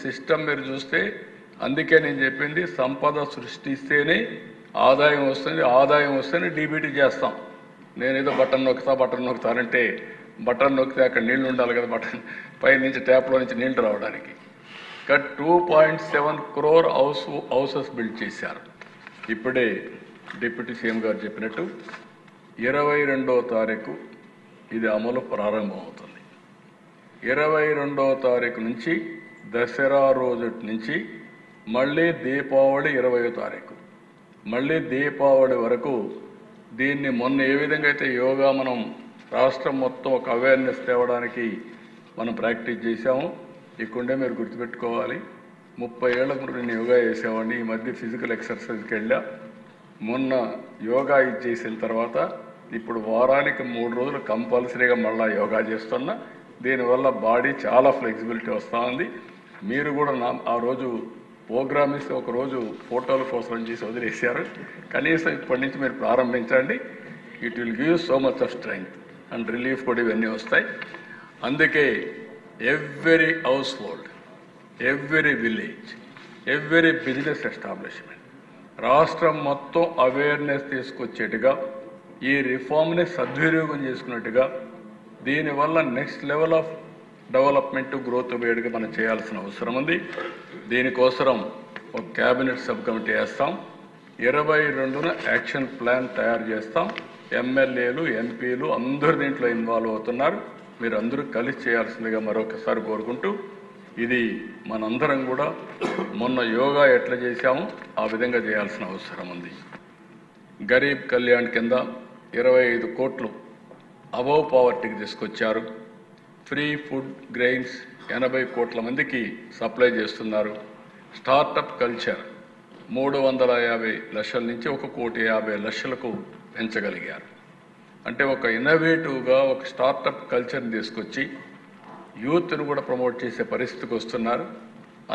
System మీరు చూస్తే అందుకే నేను చెప్పింది సంపద సృష్టిస్తేనే ఆదాయం వస్తుంది, ఆదాయం వస్తేనే డీబీటీ చేస్తాం. నేనేదో బటన్ నొక్కుతానంటే బటన్ నొక్కితే అక్కడ నీళ్లు ఉండాలి కదా, బటన్ పై నుంచి ట్యాప్లో నుంచి నీళ్లు రావడానికి. 2.7 crore హౌసెస్ బిల్డ్ చేశారు. ఇప్పుడే డిప్యూటీ సీఎం గారు చెప్పినట్టు 22వ తారీఖు ఇది అమలు ప్రారంభమవుతుంది. 22వ తారీఖు నుంచి దసరా రోజు నుంచి మళ్ళీ దీపావళి 20వ తారీఖు, మళ్ళీ దీపావళి వరకు దీన్ని మొన్న ఏ విధంగా అయితే యోగా మనం రాష్ట్రం మొత్తం ఒక అవేర్నెస్ తేవడానికి మనం ప్రాక్టీస్ చేశాము. ఇక్కడే మీరు గుర్తుపెట్టుకోవాలి, 30 ఏళ్ల ముందు నేను యోగా చేసేవాడిని. ఈ మధ్య ఫిజికల్ ఎక్సర్సైజ్కి వెళ్ళా. మొన్న యోగా ఇది చేసిన తర్వాత ఇప్పుడు వారానికి 3 రోజులు కంపల్సరీగా మళ్ళీ యోగా చేస్తున్నా. దీనివల్ల బాడీ చాలా ఫ్లెక్సిబిలిటీ వస్తూ ఉంది. మీరు కూడా ఆ రోజు ప్రోగ్రామ్ ఇస్తే ఒకరోజు ఫోటోల కోసం చేసి వదిలేశారు. కనీసం ఇప్పటి నుంచి మీరు ప్రారంభించండి. It will give so much of strength and relief కూడా ఇవన్నీ వస్తాయి. అందుకే every house hold, every village, every business establishment రాష్ట్రం మొత్తం అవేర్నెస్ తీసుకొచ్చేట్టుగా ఈ రిఫార్మ్ని సద్వినియోగం చేసుకున్నట్టుగా దీనివల్ల next level of development growth వేడిగా మనం చేయాల్సిన అవసరం ఉంది. దీనికోసం ఒక క్యాబినెట్ సబ్ కమిటీ వేస్తాం. 22న యాక్షన్ ప్లాన్ తయారు చేస్తాం. ఎమ్మెల్యేలు, ఎంపీలు అందరూ దీంట్లో ఇన్వాల్వ్ అవుతున్నారు. మీరు అందరూ కలిసి చేయాల్సిందిగా మరొకసారి కోరుకుంటూ, ఇది మనందరం కూడా మొన్న యోగా ఎట్లా చేశామో ఆ విధంగా చేయాల్సిన అవసరం ఉంది. గరీబ్ కళ్యాణ్ కింద 25 కోట్లు అబవ్ పావర్టీకి తీసుకొచ్చారు. ఫ్రీ ఫుడ్ గ్రెయిన్స్ 80 కోట్ల మందికి సప్లై చేస్తున్నారు. స్టార్టప్ కల్చర్ 350 లక్షల నుంచి 1,50,00,000కు పెంచగలిగారు. అంటే ఒక ఇన్నోవేటివ్గా ఒక స్టార్టప్ కల్చర్ని తీసుకొచ్చి యూత్ను కూడా ప్రమోట్ చేసే పరిస్థితికి వస్తున్నారు.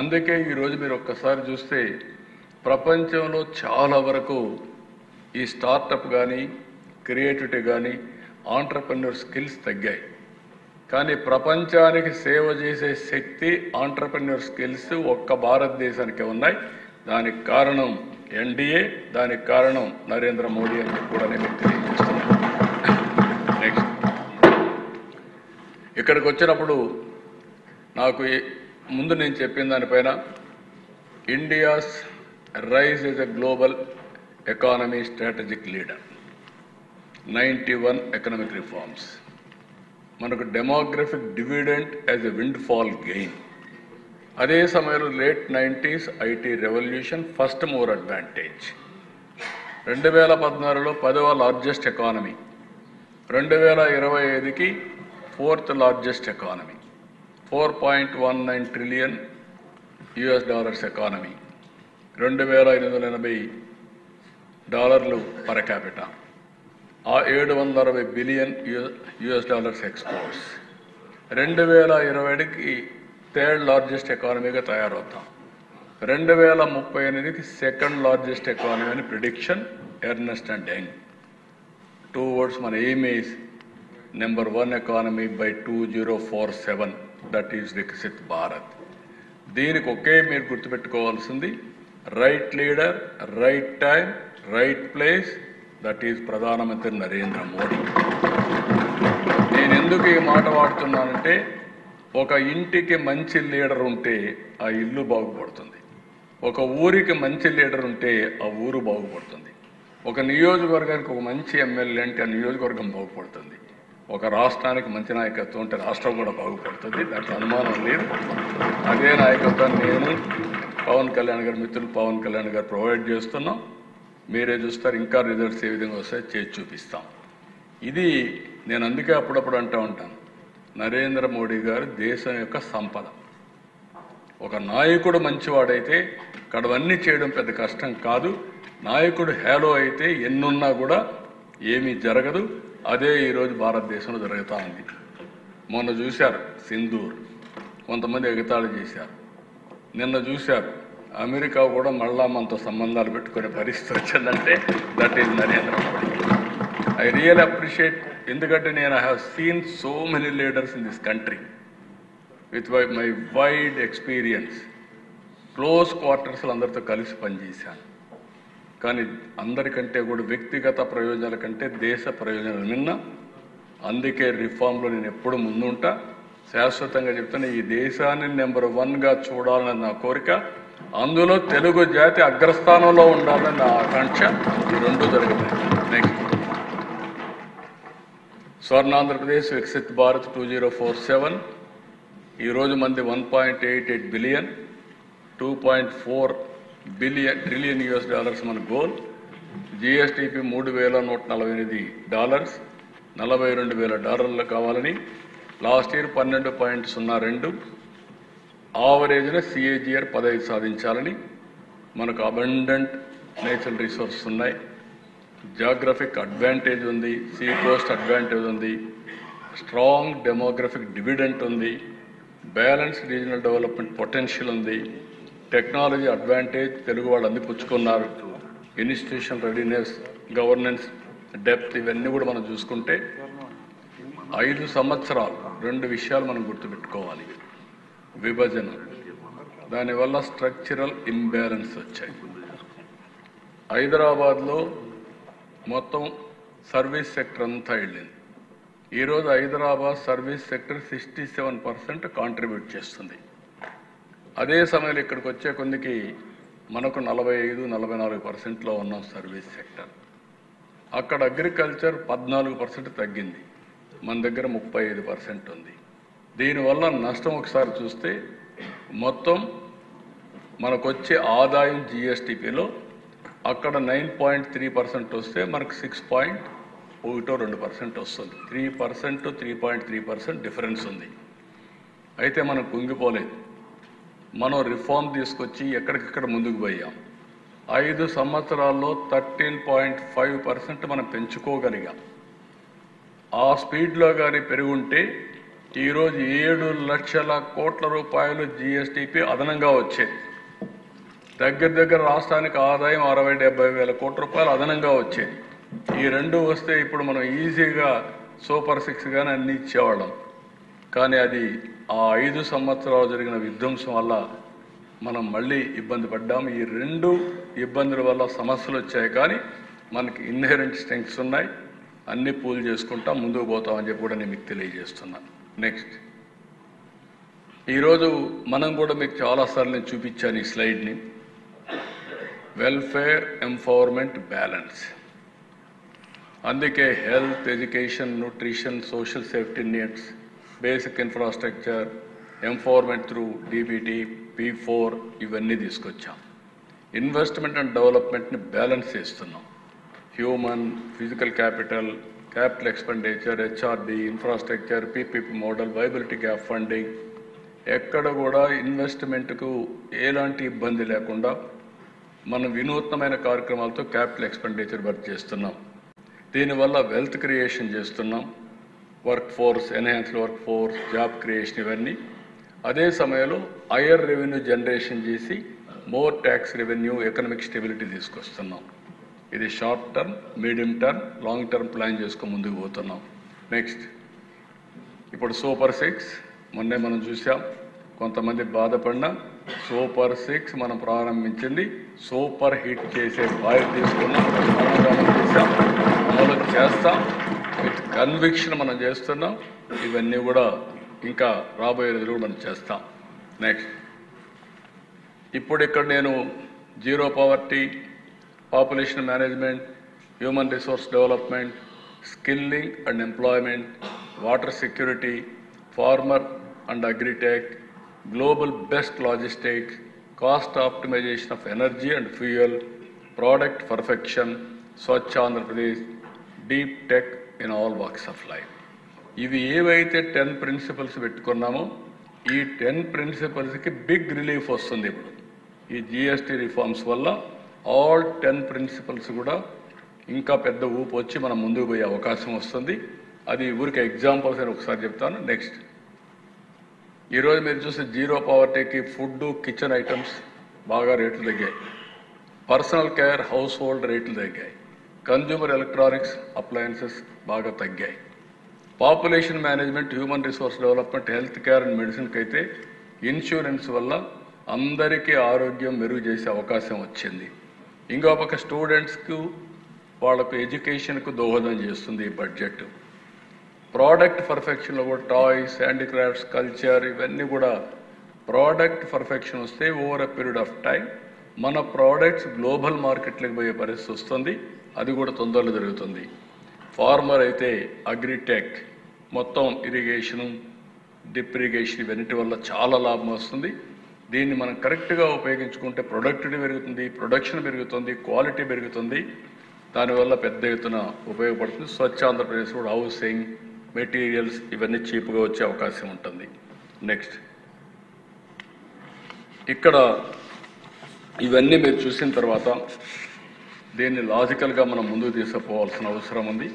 అందుకే ఈరోజు మీరు ఒక్కసారి చూస్తే ప్రపంచంలో చాలా వరకు ఈ స్టార్టప్ కానీ క్రియేటివిటీ కానీ ఆంటర్‌ప్రెన్యూర్ స్కిల్స్ తగ్గాయి. కానీ ప్రపంచానికి సేవ చేసే శక్తి ఆంటర్‌ప్రెన్యూర్ స్కిల్స్ ఒక్క భారతదేశానికే ఉన్నాయి. దానికి కారణం ఎన్డీఏ, దానికి కారణం నరేంద్ర మోడీ అని చెప్పి కూడా నేను తెలియజేస్తున్నాను. నెక్స్ట్ ఇక్కడికి వచ్చినప్పుడు నాకు ముందు నేను చెప్పిన దానిపైన India's rise as a global economy strategic leader, 91 economic reforms, మనకు demographic dividend as a windfall gain. అదే సమయంలో late 90s IT revolution, first mover advantage. 2016లో 10వ లార్జెస్ట్ ఎకానమీ, 2025కి 4th largest economy, $4.19 trillion economy, $2,880 per capita, $760 billion exports. 2020కి 3rd largest ఎకానమీగా తయారవుతాం. 2038కి 2nd లార్జెస్ట్ ఎకానమీ అని prediction Ernst and Young. 2 words మన aim is number 1 economy by 2047, that is Viksit Bharat. దీనికి ఒకే మీరు గుర్తుపెట్టుకోవాల్సింది right leader, right time, right place, that is ప్రధానమంత్రి నరేంద్ర మోడీ. నేను ఎందుకు ఈ మాట వాడుతున్నానంటే ఒక ఇంటికి మంచి లీడర్ ఉంటే ఆ ఇల్లు బాగుపడుతుంది, ఒక ఊరికి మంచి లీడర్ ఉంటే ఆ ఊరు బాగుపడుతుంది, ఒక నియోజకవర్గానికి ఒక మంచి ఎమ్మెల్యే అంటే ఆ నియోజకవర్గం బాగుపడుతుంది, ఒక రాష్ట్రానికి మంచి నాయకత్వం ఉంటే రాష్ట్రం కూడా బాగుపడుతుంది. దాంట్లో అనుమానం లేదు. అదే నాయకత్వాన్ని నేను పవన్ కళ్యాణ్ గారు, మిత్రులు పవన్ కళ్యాణ్ గారు ప్రొవైడ్ చేస్తున్నాం. మీరే చూస్తారు, ఇంకా రిజల్ట్స్ ఏ విధంగా వస్తాయో చేసి చూపిస్తాం. ఇది నేను అందుకే అప్పుడప్పుడు అంటూ ఉంటాను, నరేంద్ర మోడీ గారు దేశం యొక్క సంపద. ఒక నాయకుడు మంచివాడైతే కడవన్నీ చేయడం పెద్ద కష్టం కాదు. నాయకుడు హేలో అయితే ఎన్నున్నా కూడా ఏమీ జరగదు. అదే ఈరోజు భారతదేశంలో జరుగుతూ ఉంది. మొన్న చూశారు సింధూర్, కొంతమంది ఎగతాళి చేశారు. నిన్న చూశారు అమెరికా కూడా మళ్ళా మనతో సంబంధాలు పెట్టుకునే పరిస్థితి వచ్చిందంటే that is Narendra Modi. I real appreciate, ఎందుకంటే నేను I have seen so many leaders in this country with my wide experience. Close క్వార్టర్స్లో అందరితో కలిసి పనిచేశాను. కానీ అందరికంటే కూడా వ్యక్తిగత ప్రయోజనాల కంటే దేశ ప్రయోజనాలు నిన్న. అందుకే రిఫార్మ్లో నేను ఎప్పుడు ముందుంటా. శాశ్వతంగా చెప్తాను, ఈ దేశాన్ని నెంబర్ 1గా చూడాలని నా కోరిక. అందులో తెలుగు జాతి అగ్రస్థానంలో ఉండాలని నా ఆకాంక్ష. ఈ రెండు జరుగుతాయి. నెక్స్ట్, స్వర్ణాంధ్రప్రదేశ్ వికసిత్ భారత్ 2047 ఈరోజు మంది 1.88 బిలియన్, 2.4 ట్రిలియన్ US మన గోల్. జిఎస్టిపి $3,148, $42,000 కావాలని. లాస్ట్ ఇయర్ 12.02, ఆవరేజ్న CAGR 15 సాధించాలని. మనకు అబండెంట్ నేచురల్ రిసోర్సెస్ ఉన్నాయి, జాగ్రఫిక్ అడ్వాంటేజ్ ఉంది, సీ కోస్ట్ అడ్వాంటేజ్ ఉంది, స్ట్రాంగ్ డెమోగ్రఫిక్ డివిడెంట్ ఉంది, బ్యాలెన్స్ రీజనల్ డెవలప్మెంట్ పొటెన్షియల్ ఉంది, టెక్నాలజీ అడ్వాంటేజ్ తెలుగు వాళ్ళు అందిపుచ్చుకున్నారు, ఇన్స్టిట్యూషన్ రెడీనెస్, గవర్నెన్స్ డెప్త్, ఇవన్నీ కూడా మనం చూసుకుంటే 5 సంవత్సరాలు 2 విషయాలు మనం గుర్తుపెట్టుకోవాలి. విభజన, దానివల్ల స్ట్రక్చరల్ ఇంబ్యాలెన్స్ వచ్చాయి. హైదరాబాద్లో మొత్తం సర్వీస్ సెక్టర్ అంతా వెళ్ళింది. ఈరోజు హైదరాబాద్ సర్వీస్ సెక్టర్ 67% కాంట్రిబ్యూట్ చేస్తుంది. అదే సమయంలో ఇక్కడికి వచ్చే కొందికి మనకు 45-44%లో ఉన్నాం సర్వీస్ సెక్టర్. అక్కడ అగ్రికల్చర్ 14% తగ్గింది, మన దగ్గర 35% ఉంది. దీనివల్ల నష్టం ఒకసారి చూస్తే మొత్తం మనకు వచ్చే ఆదాయం జిఎస్టిపిలో అక్కడ 9.3% వస్తే మనకు 6.12% వస్తుంది. 3%, 3.3% డిఫరెన్స్ ఉంది. అయితే మనం కుంగిపోలేదు. మనం రిఫార్మ్ తీసుకొచ్చి ఎక్కడికక్కడ ముందుకు పోయాం. 5 సంవత్సరాల్లో 13.5% మనం పెంచుకోగలిగాం. ఆ స్పీడ్లో కానీ పెరుగుంటే ఈరోజు 7 లక్షల కోట్ల రూపాయలు జిఎస్టిపి అదనంగా వచ్చేది. దగ్గర రాష్ట్రానికి ఆదాయం 60-70 వేల కోట్ల రూపాయలు అదనంగా వచ్చేది. ఈ రెండు వస్తే ఇప్పుడు మనం ఈజీగా సూపర్ 6 కానీ అన్ని ఇచ్చేవాళ్ళం. కానీ అది ఆ 5 సంవత్సరాలు జరిగిన విధ్వంసం వల్ల మనం మళ్ళీ ఇబ్బంది పడ్డాము. ఈ 2 ఇబ్బందుల వల్ల సమస్యలు వచ్చాయి. కానీ మనకి ఇన్హెరెంట్ స్ట్రెంగ్స్ ఉన్నాయి, అన్ని పూల్ చేసుకుంటా ముందుకు పోతామని చెప్పి కూడా నేను మీకు తెలియజేస్తున్నాను. నెక్స్ట్, ఈరోజు మనం కూడా మీకు చాలాసార్లు నేను చూపించాను ఈ స్లైడ్ని. Welfare, empowerment, balance. అందుకే health, education, nutrition, social safety nets, basic infrastructure, empowerment through DBT, P4 ఇవన్నీ తీసుకొచ్చాం. ఇన్వెస్ట్మెంట్ అండ్ డెవలప్మెంట్ని బ్యాలెన్స్ చేస్తున్నాం. Human, physical capital expenditure, HRD, infrastructure, PPP model, viability gap funding, ఎక్కడ కూడా ఇన్వెస్ట్మెంట్కు ఎలాంటి ఇబ్బంది లేకుండా మనం వినూత్నమైన కార్యక్రమాలతో క్యాపిటల్ ఎక్స్పెండిచర్ వర్క్ చేస్తున్నాం. దీనివల్ల వెల్త్ క్రియేషన్ చేస్తున్నాం. Work force, enhanced work force, job creation ఇవన్నీ. అదే సమయంలో హయ్యర్ రెవెన్యూ జనరేషన్ చేసి more tax revenue, economic stability తీసుకొస్తున్నాం. ఇది short term, medium term, long term plan చేసుకొని ముందుకు పోతున్నాం. నెక్స్ట్, ఇప్పుడు సూపర్ 6 మొన్నే మనం చూసాం. కొంతమంది బాధపడినా సూపర్ 6 మనం ప్రారంభించింది సూపర్ హిట్ చేసే బాధ్యత తీసుకున్నాం, అమలు చేస్తాం. విత్ కన్విక్షన్ మనం చేస్తున్నాం. ఇవన్నీ కూడా ఇంకా రాబోయే రోజులు మనం చేస్తాం. నెక్స్ట్, ఇప్పుడు ఇక్కడ నేను zero poverty, population management, human resource development, skilling and employment, water security, farmer and agritech, global best logistics, cost optimization of energy and fuel, product perfection, Swachh Andhra Pradesh, deep tech in all walks of life. ఇవి ఏవైతే 10 principles పెట్టుకున్నామో ఈ 10 ప్రిన్సిపల్స్కి big relief వస్తుంది. ఇప్పుడు ఈ GST reforms వల్ల all 10 principles కూడా ఇంకా పెద్ద ఊపు వచ్చి మనం ముందుకు పోయే అవకాశం వస్తుంది. అది ఊరికి ఎగ్జాంపుల్స్ అని ఒకసారి చెప్తాను. నెక్స్ట్, ఈరోజు మీరు చూస్తే జీరో పావర్టీకి ఫుడ్, కిచెన్ ఐటమ్స్ బాగా రేట్లు తగ్గాయి. పర్సనల్ కేర్, హౌస్ హోల్డ్ రేట్లు తగ్గాయి. కన్జ్యూమర్ ఎలక్ట్రానిక్స్, అప్లయన్సెస్ బాగా తగ్గాయి. Population management, human resource development, health care and మెడిసిన్కి అయితే ఇన్సూరెన్స్ వల్ల అందరికీ ఆరోగ్యం మెరుగు చేసే అవకాశం వచ్చింది. ఇంకో పక్క స్టూడెంట్స్కు వాళ్ళకు ఎడ్యుకేషన్కు దోహదం చేస్తుంది ఈ బడ్జెట్. ప్రోడక్ట్ పర్ఫెక్షన్లో కూడా టాయ్స్, హ్యాండిక్రాఫ్ట్స్, కల్చర్ ఇవన్నీ కూడా ప్రోడక్ట్ పర్ఫెక్షన్ వస్తే over a period of time మన ప్రోడక్ట్స్ గ్లోబల్ మార్కెట్లకు పోయే పరిస్థితి వస్తుంది. అది కూడా తొందరలో జరుగుతుంది. ఫార్మర్ అయితే అగ్రిటెక్ మొత్తం ఇరిగేషను, డ్రిప్ ఇరిగేషన్ ఇవన్నిటి వల్ల చాలా లాభం వస్తుంది. దీన్ని మనం కరెక్ట్గా ఉపయోగించుకుంటే ప్రొడక్టివిటీ పెరుగుతుంది, ప్రొడక్షన్ పెరుగుతుంది, క్వాలిటీ పెరుగుతుంది. దానివల్ల పెద్ద ఎత్తున ఉపయోగపడుతుంది. స్వచ్ఛ ఆంధ్రప్రదేశ్ కూడా హౌసింగ్, మెటీరియల్స్ ఇవన్నీ చీప్గా వచ్చే అవకాశం ఉంటుంది. నెక్స్ట్ ఇక్కడ ఇవన్నీ మీరు చూసిన తర్వాత దీన్ని లాజికల్గా మనం ముందుకు తీసుకుపోవాల్సిన అవసరం ఉంది.